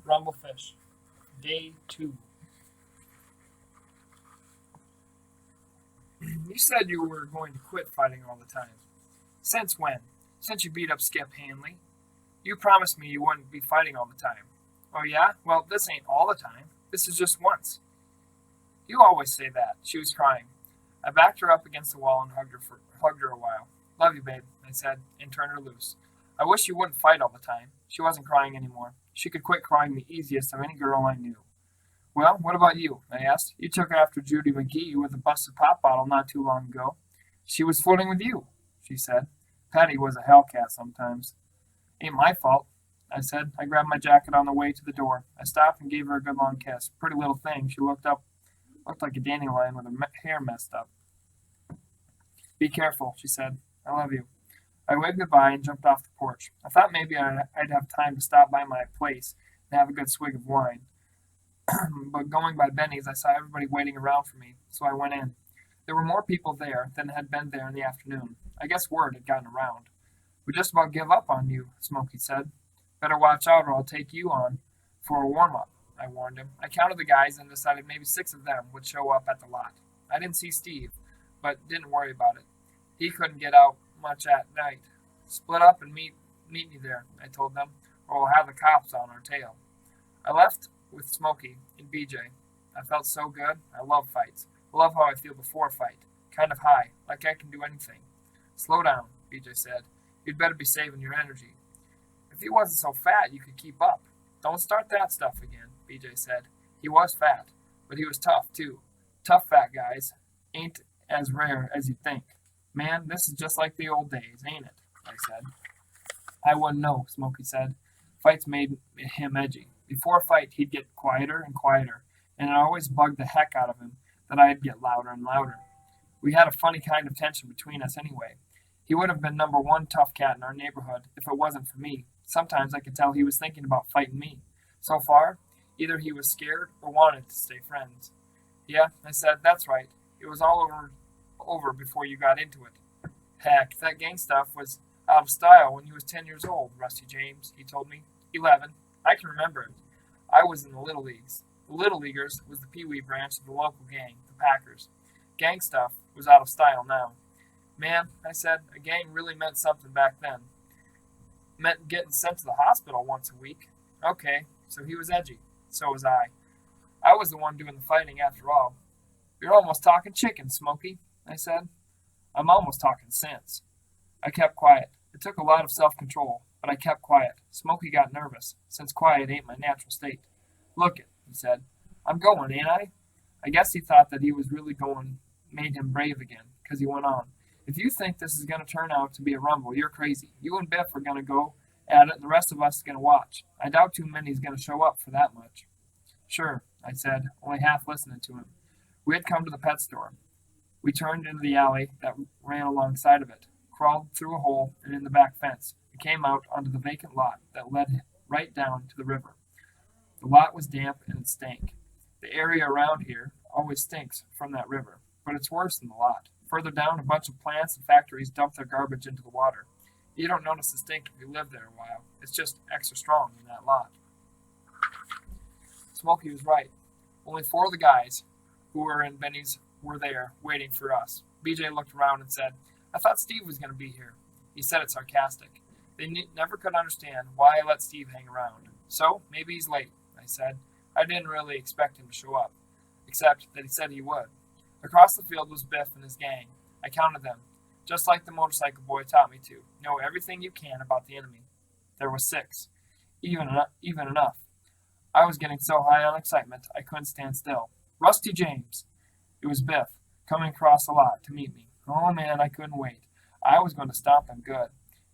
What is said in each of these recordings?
Rumblefish, Day 2. You said you were going to quit fighting all the time. Since when? Since you beat up Skip Hanley. You promised me you wouldn't be fighting all the time. Oh yeah? Well, this ain't all the time. This is just once. You always say that. She was crying. I backed her up against the wall and hugged her a while. Love you, babe, I said, and turned her loose. I wish you wouldn't fight all the time. She wasn't crying anymore. She could quit crying the easiest of any girl I knew. Well, what about you? I asked. You took after Judy McGee with a busted pop bottle not too long ago. She was flirting with you, she said. Patty was a hellcat sometimes. Ain't my fault, I said. I grabbed my jacket on the way to the door. I stopped and gave her a good long kiss. Pretty little thing. She looked like a dandelion with her hair messed up. Be careful, she said. I love you. I waved goodbye and jumped off the porch. I thought maybe I'd have time to stop by my place and have a good swig of wine. But going by Benny's, I saw everybody waiting around for me, so I went in. There were more people there than had been there in the afternoon. I guess word had gotten around. We just about give up on you, Smokey said. Better watch out or I'll take you on for a warm-up, I warned him. I counted the guys and decided maybe 6 of them would show up at the lot. I didn't see Steve, but didn't worry about it. He couldn't get out much at night. Split up and meet me there, I told them, or we'll have the cops on our tail. I left with Smokey and BJ. I felt so good. I love fights. I love how I feel before a fight. Kind of high, like I can do anything. Slow down, BJ said. You'd better be saving your energy. If he wasn't so fat, you could keep up. Don't start that stuff again, BJ said. He was fat, but he was tough, too. Tough fat guys ain't as rare as you'd think. Man, this is just like the old days, ain't it? I said. I wouldn't know, Smokey said. Fights made him edgy. Before a fight, he'd get quieter and quieter, and it always bugged the heck out of him that I'd get louder and louder. We had a funny kind of tension between us anyway. He would have been number 1 tough cat in our neighborhood if it wasn't for me. Sometimes I could tell he was thinking about fighting me. So far, either he was scared or wanted to stay friends. Yeah, I said, that's right. It was all over before you got into it. Heck, that gang stuff was out of style when you was 10 years old, Rusty James, he told me. 11. I can remember it. I was in the Little Leagues. The Little Leaguers was the Pee Wee branch of the local gang, the Packers. Gang stuff was out of style now. Man, I said, a gang really meant something back then. Meant getting sent to the hospital once a week. Okay, so he was edgy. So was I. I was the one doing the fighting after all. You're almost talking chicken, Smokey, I said. I'm almost talking sense. I kept quiet. It took a lot of self-control, but I kept quiet. Smokey got nervous, since quiet ain't my natural state. Look it, he said. I'm going, ain't I? I guess he thought that he was really going made him brave again, because he went on. If you think this is going to turn out to be a rumble, you're crazy. You and Biff are going to go at it, and the rest of us are going to watch. I doubt too many's going to show up for that much. Sure, I said, only half listening to him. We had come to the pet store. We turned into the alley that ran alongside of it, crawled through a hole and in the back fence, and came out onto the vacant lot that led right down to the river. The lot was damp and it stank. The area around here always stinks from that river, but it's worse than the lot. Further down, a bunch of plants and factories dump their garbage into the water. You don't notice the stink if you live there a while. It's just extra strong in that lot. Smokey was right. Only 4 of the guys who were in Benny's were there, waiting for us. BJ looked around and said, I thought Steve was going to be here. He said it sarcastic. They never could understand why I let Steve hang around. So, maybe he's late, I said. I didn't really expect him to show up, except that he said he would. Across the field was Biff and his gang. I counted them, just like the motorcycle boy taught me to. Know everything you can about the enemy. There were 6. Even enough. I was getting so high on excitement, I couldn't stand still. Rusty James! It was Biff, coming across the lot to meet me. Oh man, I couldn't wait. I was going to stomp him good.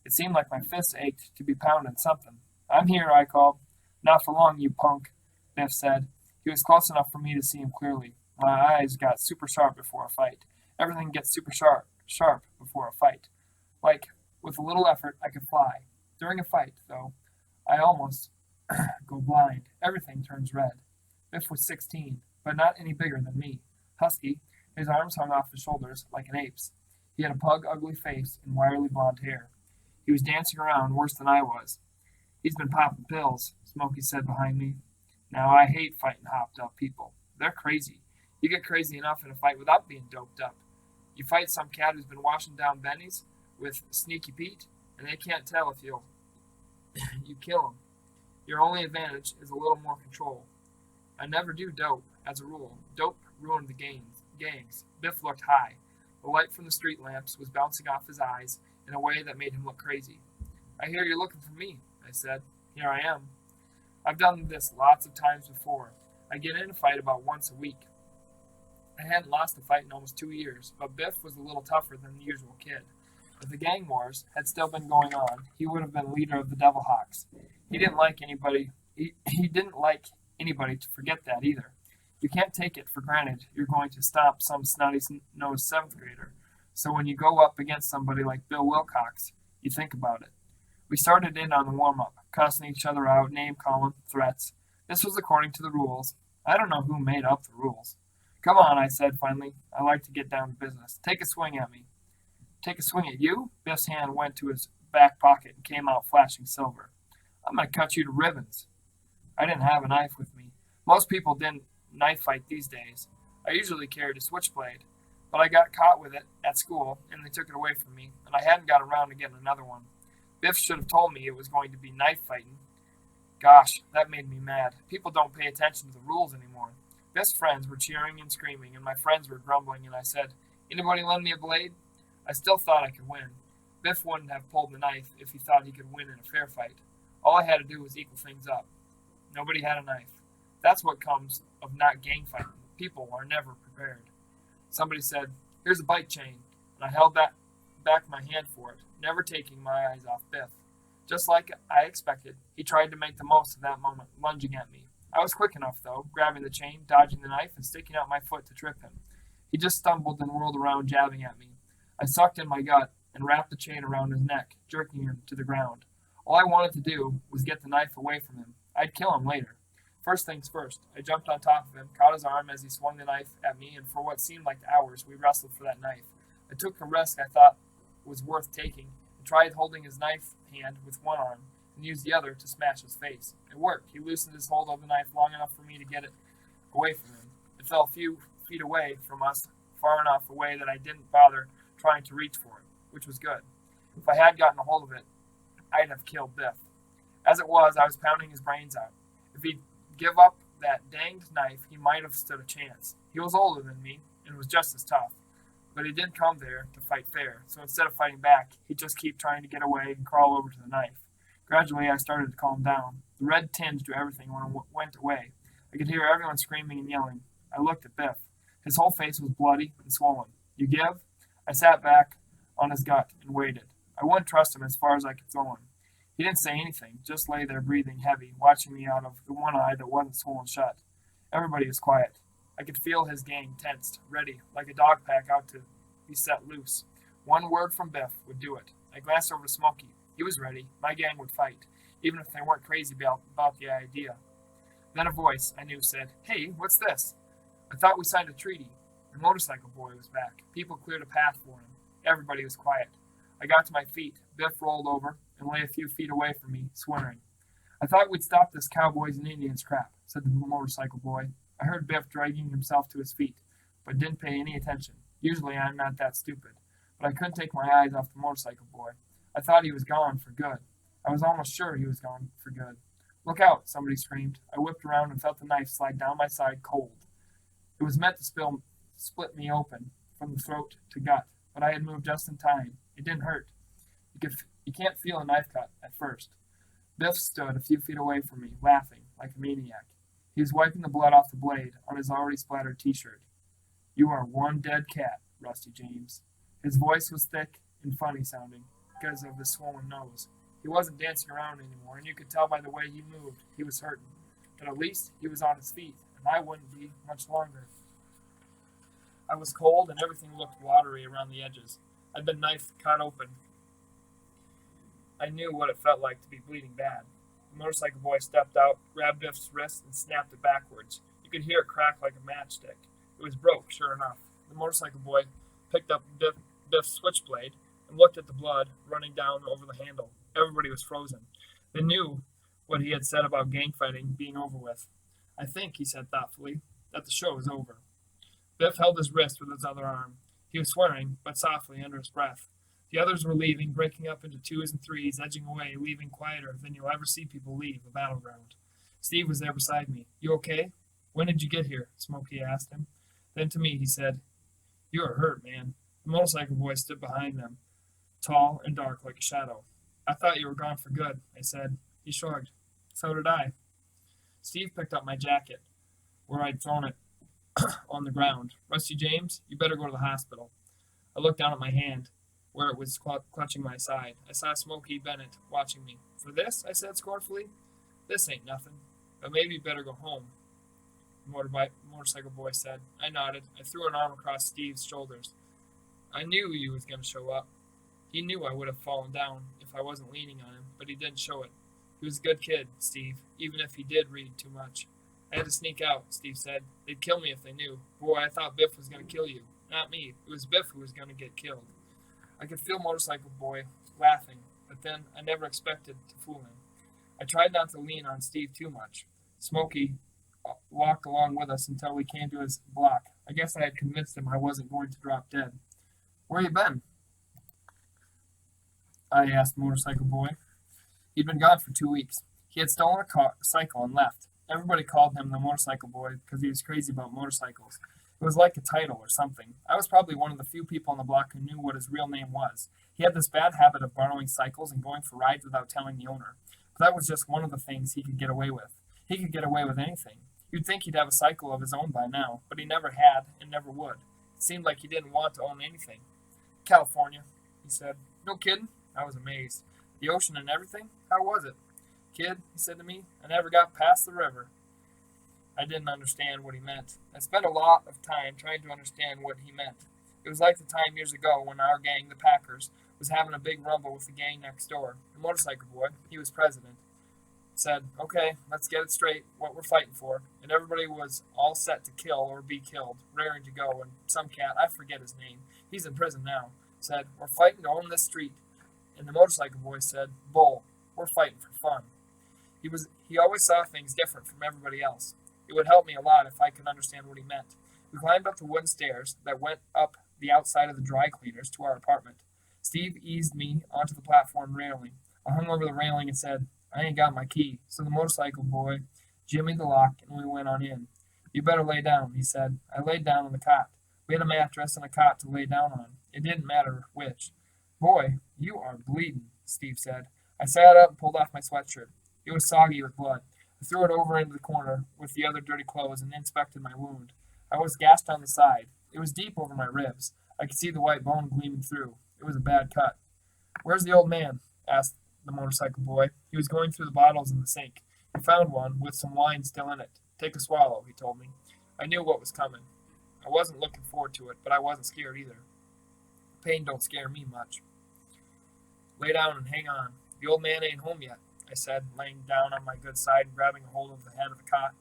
It seemed like my fists ached to be pounding something. I'm here, I called. Not for long, you punk, Biff said. He was close enough for me to see him clearly. My eyes got super sharp before a fight. Everything gets super sharp before a fight. Like, with a little effort, I could fly. During a fight, though, I almost go blind. Everything turns red. Biff was 16, but not any bigger than me. Husky, his arms hung off his shoulders like an ape's. He had a pug, ugly face and wiry blonde hair. He was dancing around worse than I was. He's been popping pills, Smokey said behind me. Now, I hate fighting hopped up people. They're crazy. You get crazy enough in a fight without being doped up. You fight some cat who's been washing down bennies with Sneaky Pete, and they can't tell if you kill him. Your only advantage is a little more control. I never do dope, as a rule. Dope ruined the gangs. Biff looked high. The light from the street lamps was bouncing off his eyes in a way that made him look crazy. I hear you're looking for me, I said. Here I am. I've done this lots of times before. I get in a fight about once a week. I hadn't lost a fight in almost 2 years, but Biff was a little tougher than the usual kid. If the gang wars had still been going on, he would have been leader of the Devil Hawks. He didn't like anybody to forget that either. You can't take it for granted you're going to stop some snotty-nosed seventh grader. So when you go up against somebody like Bill Wilcox, you think about it. We started in on the warm-up, cussing each other out, name-calling, threats. This was according to the rules. I don't know who made up the rules. Come on, I said finally. I like to get down to business. Take a swing at me. Take a swing at you? Biff's hand went to his back pocket and came out flashing silver. I'm going to cut you to ribbons. I didn't have a knife with me. Most people didn't knife fight these days. I usually carried a switchblade, but I got caught with it at school, and they took it away from me, and I hadn't got around to getting another one. Biff should have told me it was going to be knife fighting. Gosh, that made me mad. People don't pay attention to the rules anymore. Biff's friends were cheering and screaming, and my friends were grumbling, and I said, Anybody lend me a blade? I still thought I could win. Biff wouldn't have pulled the knife if he thought he could win in a fair fight. All I had to do was equal things up. Nobody had a knife. That's what comes of not gang fighting. People are never prepared. Somebody said, Here's a bike chain, and I held back my hand for it, never taking my eyes off Biff. Just like I expected, he tried to make the most of that moment, lunging at me. I was quick enough, though, grabbing the chain, dodging the knife, and sticking out my foot to trip him. He just stumbled and whirled around, jabbing at me. I sucked in my gut and wrapped the chain around his neck, jerking him to the ground. All I wanted to do was get the knife away from him. I'd kill him later. First things first, I jumped on top of him, caught his arm as he swung the knife at me, and for what seemed like hours, we wrestled for that knife. I took a risk I thought was worth taking, and tried holding his knife hand with one arm, and used the other to smash his face. It worked. He loosened his hold of the knife long enough for me to get it away from him. It fell a few feet away from us, far enough away that I didn't bother trying to reach for it, which was good. If I had gotten a hold of it, I'd have killed Biff. As it was, I was pounding his brains out. If he'd give up that danged knife, he might have stood a chance. He was older than me, and was just as tough. But he didn't come there to fight fair, so instead of fighting back, he'd just keep trying to get away and crawl over to the knife. Gradually, I started to calm down. The red tinge to everything went away. I could hear everyone screaming and yelling. I looked at Biff. His whole face was bloody and swollen. You give? I sat back on his gut and waited. I wouldn't trust him as far as I could throw him. He didn't say anything, just lay there breathing heavy, watching me out of the one eye that wasn't swollen shut. Everybody was quiet. I could feel his gang tensed, ready, like a dog pack out to be set loose. One word from Biff would do it. I glanced over to Smokey. He was ready. My gang would fight, even if they weren't crazy about the idea. Then a voice, I knew, said, Hey, what's this? I thought we signed a treaty. The motorcycle boy was back. People cleared a path for him. Everybody was quiet. I got to my feet. Biff rolled over and lay a few feet away from me, swearing. I thought we'd stop this cowboys and Indians crap, said the motorcycle boy. I heard Biff dragging himself to his feet, but didn't pay any attention. Usually I'm not that stupid, but I couldn't take my eyes off the motorcycle boy. I thought he was gone for good. I was almost sure he was gone for good. Look out, somebody screamed. I whipped around and felt the knife slide down my side cold. It was meant to split me open from the throat to gut, but I had moved just in time. It didn't hurt. You can't feel a knife cut at first. Biff stood a few feet away from me, laughing like a maniac. He was wiping the blood off the blade on his already splattered t-shirt. You are one dead cat, Rusty James. His voice was thick and funny sounding because of his swollen nose. He wasn't dancing around anymore, and you could tell by the way he moved he was hurting. But at least he was on his feet, and I wouldn't be much longer. I was cold, and everything looked watery around the edges. I'd been knife cut open. I knew what it felt like to be bleeding bad. The motorcycle boy stepped out, grabbed Biff's wrist, and snapped it backwards. You could hear it crack like a matchstick. It was broke, sure enough. The motorcycle boy picked up Biff's switchblade and looked at the blood running down over the handle. Everybody was frozen. They knew what he had said about gang fighting being over with. I think, he said thoughtfully, that the show is over. Biff held his wrist with his other arm. He was swearing, but softly under his breath. The others were leaving, breaking up into twos and threes, edging away, leaving quieter than you'll ever see people leave a battleground. Steve was there beside me. You okay? When did you get here? Smokey asked him. Then to me he said, You are hurt, man. The motorcycle boy stood behind them, tall and dark like a shadow. I thought you were gone for good, I said. He shrugged. So did I. Steve picked up my jacket, where I'd thrown it on the ground. Rusty James, you better go to the hospital. I looked down at my hand, where it was clutching my side. I saw Smokey Bennett watching me. For this? I said scornfully. This ain't nothing, but maybe you better go home, the motorcycle boy said. I nodded. I threw an arm across Steve's shoulders. I knew he was going to show up. He knew I would have fallen down if I wasn't leaning on him, but he didn't show it. He was a good kid, Steve, even if he did read too much. I had to sneak out, Steve said. They'd kill me if they knew. Boy, I thought Biff was going to kill you. Not me. It was Biff who was going to get killed. I could feel Motorcycle Boy laughing, but then I never expected to fool him. I tried not to lean on Steve too much. Smokey walked along with us until we came to his block. I guess I had convinced him I wasn't going to drop dead. Where you been? I asked Motorcycle Boy. He'd been gone for 2 weeks. He had stolen a cycle and left. Everybody called him the Motorcycle Boy because he was crazy about motorcycles. It was like a title or something. I was probably one of the few people on the block who knew what his real name was. He had this bad habit of borrowing cycles and going for rides without telling the owner. But that was just one of the things he could get away with. He could get away with anything. You'd think he'd have a cycle of his own by now, but he never had and never would. It seemed like he didn't want to own anything. California, he said. No kidding? I was amazed. The ocean and everything? How was it? Kid, he said to me, I never got past the river. I didn't understand what he meant. I spent a lot of time trying to understand what he meant. It was like the time years ago when our gang, the Packers, was having a big rumble with the gang next door. The motorcycle boy, he was president, said, okay, let's get it straight, what we're fighting for. And everybody was all set to kill or be killed, raring to go. And some cat, I forget his name, he's in prison now, said, we're fighting to own this street. And the motorcycle boy said, bull, we're fighting for fun. He always saw things different from everybody else. It would help me a lot if I could understand what he meant. We climbed up the wooden stairs that went up the outside of the dry cleaners to our apartment. Steve eased me onto the platform railing. I hung over the railing and said, I ain't got my key. So the motorcycle boy jimmied the lock and we went on in. You better lay down, he said. I laid down on the cot. We had a mattress and a cot to lay down on. It didn't matter which. Boy, you are bleeding, Steve said. I sat up and pulled off my sweatshirt. It was soggy with blood. I threw it over into the corner with the other dirty clothes and inspected my wound. I was gashed on the side. It was deep over my ribs. I could see the white bone gleaming through. It was a bad cut. Where's the old man? Asked the motorcycle boy. He was going through the bottles in the sink. He found one with some wine still in it. Take a swallow, he told me. I knew what was coming. I wasn't looking forward to it, but I wasn't scared either. Pain don't scare me much. Lay down and hang on. The old man ain't home yet, I said, laying down on my good side and grabbing a hold of the head of the cot.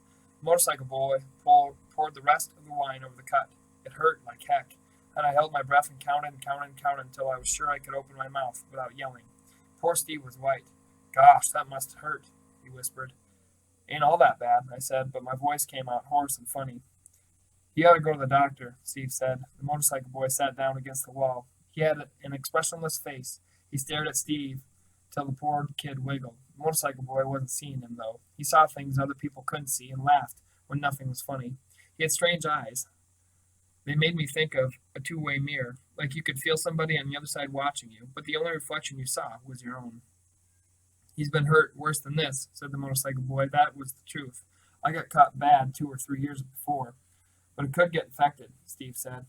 The motorcycle boy poured the rest of the wine over the cut. It hurt like heck, and I held my breath and counted until I was sure I could open my mouth without yelling. Poor Steve was white. Gosh, that must hurt, he whispered. Ain't all that bad, I said, but my voice came out hoarse and funny. You ought to go to the doctor, Steve said. The motorcycle boy sat down against the wall. He had an expressionless face. He stared at Steve till the poor kid wiggled. The motorcycle boy wasn't seeing him, though. He saw things other people couldn't see and laughed when nothing was funny. He had strange eyes. They made me think of a two-way mirror, like you could feel somebody on the other side watching you, but the only reflection you saw was your own. He's been hurt worse than this, said the motorcycle boy. That was the truth. I got caught bad 2 or 3 years before, but it could get infected, Steve said.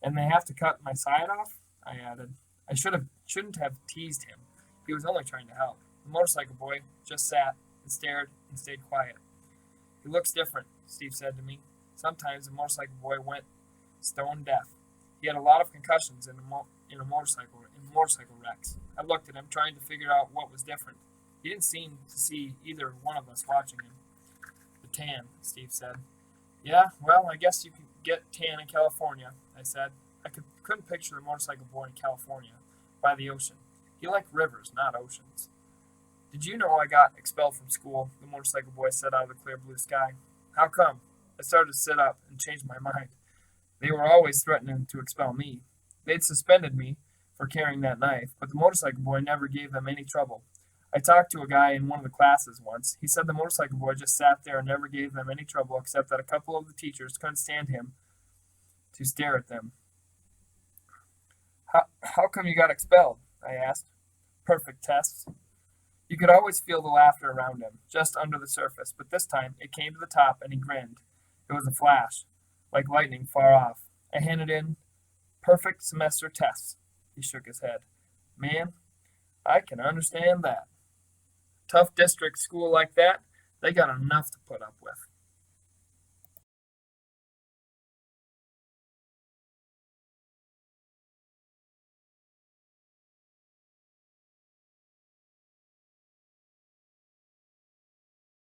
And they have to cut my side off? I added. I shouldn't have teased him. He was only trying to help. The motorcycle boy just sat and stared and stayed quiet. He looks different, Steve said to me. Sometimes the motorcycle boy went stone deaf. He had a lot of concussions in motorcycle wrecks. I looked at him, trying to figure out what was different. He didn't seem to see either one of us watching him. The tan, Steve said. Yeah, well, I guess you can get tan in California, I said. I couldn't picture the motorcycle boy in California, by the ocean. He liked rivers, not oceans. Did you know I got expelled from school? The motorcycle boy said out of the clear blue sky. How come? I started to sit up and changed my mind. They were always threatening to expel me. They'd suspended me for carrying that knife, but the motorcycle boy never gave them any trouble. I talked to a guy in one of the classes once. He said the motorcycle boy just sat there and never gave them any trouble except that a couple of the teachers couldn't stand him to stare at them. How come you got expelled? I asked. Perfect tests. You could always feel the laughter around him, just under the surface, but this time it came to the top and he grinned. It was a flash, like lightning far off. I handed in perfect semester tests. He shook his head. Man, I can understand that. Tough district school like that, they got enough to put up with.